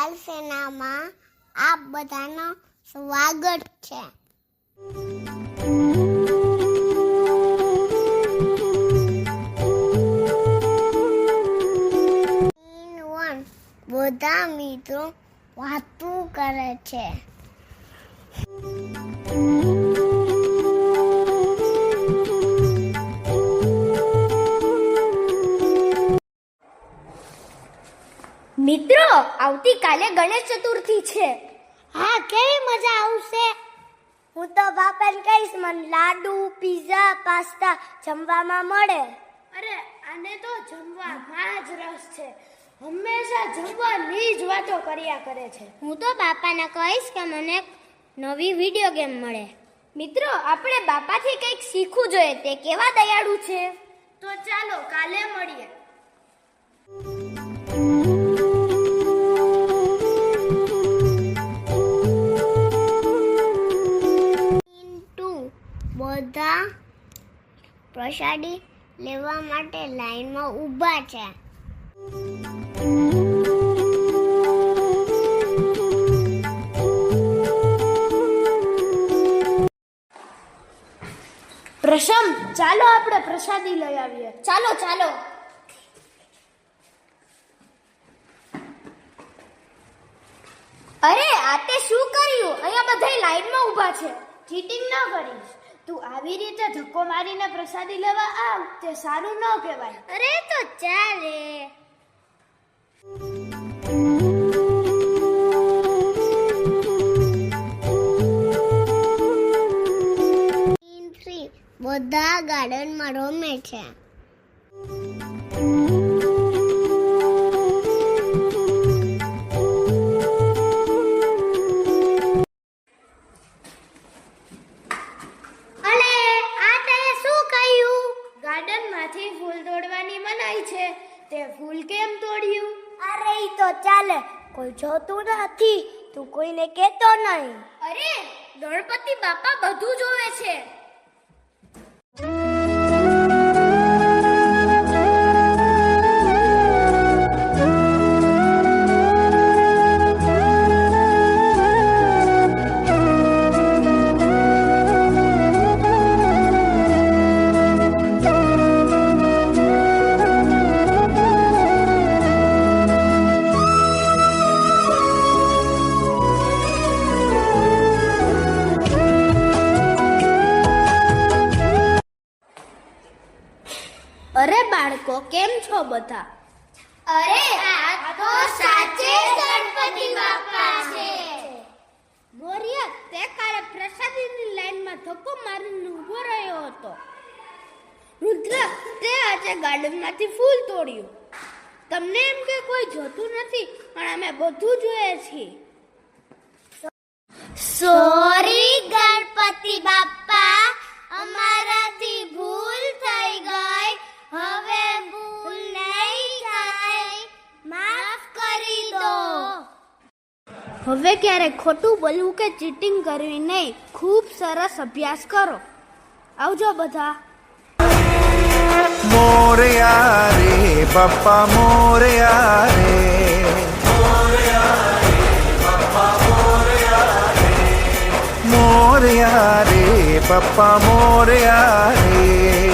બાલસેનામાં આપ બધાનું સ્વાગત છે. બધા મિત્રો વાતો કરે છે. મિત્રો, આવતીકાલે ગણેશ ચતુર્થી છે. હા, કેવી મજા આવશે. હું તો બાપાને કહીશ મને લાડુ, પીઝા, પાસ્તા જમવામાં મળે. અરે આને તો જમવામાં જ રસ છે. હંમેશા જમવાની જ વાતો કર્યા કરે છે. હું તો બાપાને કહીશ કે મને નવી વિડીયો ગેમ મળે. મિત્રો, આપણે બાપાથી કંઈક શીખવું જોઈએ. તે કેવા દયાળુ છે. તો ચાલો કાલે મળીએ. બધા પ્રસાદી લેવા માટે લાઈનમાં ઊભા છે. પ્રશમ, ચાલો આપણે પ્રસાદી લઈ આવીએ. ચાલો ચાલો. અરે આ તે શું કર્યું? અહીંયા બધા લાઈનમાં ઊભા છે. ચીટિંગ ન કરીશ. તું આવી રીતે ધક્કો મારીને પ્રસાદી લેવા આવ તે સારું ન કહેવાય. અરે તો ચાલે. બધા ગાર્ડનમાં રમે છે. ગાર્ડનમાંથી ફૂલ તોડવાની મનાઈ છે. તે ફૂલ કેમ તોડ્યું? અરે ઈ તો ચાલે. કોઈ જોતું નથી. તું કોઈને કહેતો નહીં. અરે ગણપતિ બાપા બધું જોવે છે. અરે બાળકો, કેમ છો બધા? અરે આ તો સાચે ગણપતિ બાપા છે. મોરિયા, તે કાલે પ્રસાદીની લાઈનમાં ધક્કો મારીને ઊભો રહ્યો હતો. રુદ્ર, તે આજે ગાર્ડનમાંથી ફૂલ તોડ્યું. તમને એમ કે કોઈ જોતું નથી, પણ અમે બધું જોઈએ છીએ. સોરી ગણપતિ બાપા, અમારાથી ભૂલ થઈ ગઈ. હવે ભૂલ નહીં થાય. માફ કરી દો. હવે ક્યારેક ખોટું બોલવું કે ચીટિંગ કરવી નહીં. ખૂબ સરસ અભ્યાસ કરો. આવજો બધા. મોરયા રે બાપા મોરયા રે, મોરયા રે બાપા મોરયા રે, મોરયા રે બાપા મોરયા રે.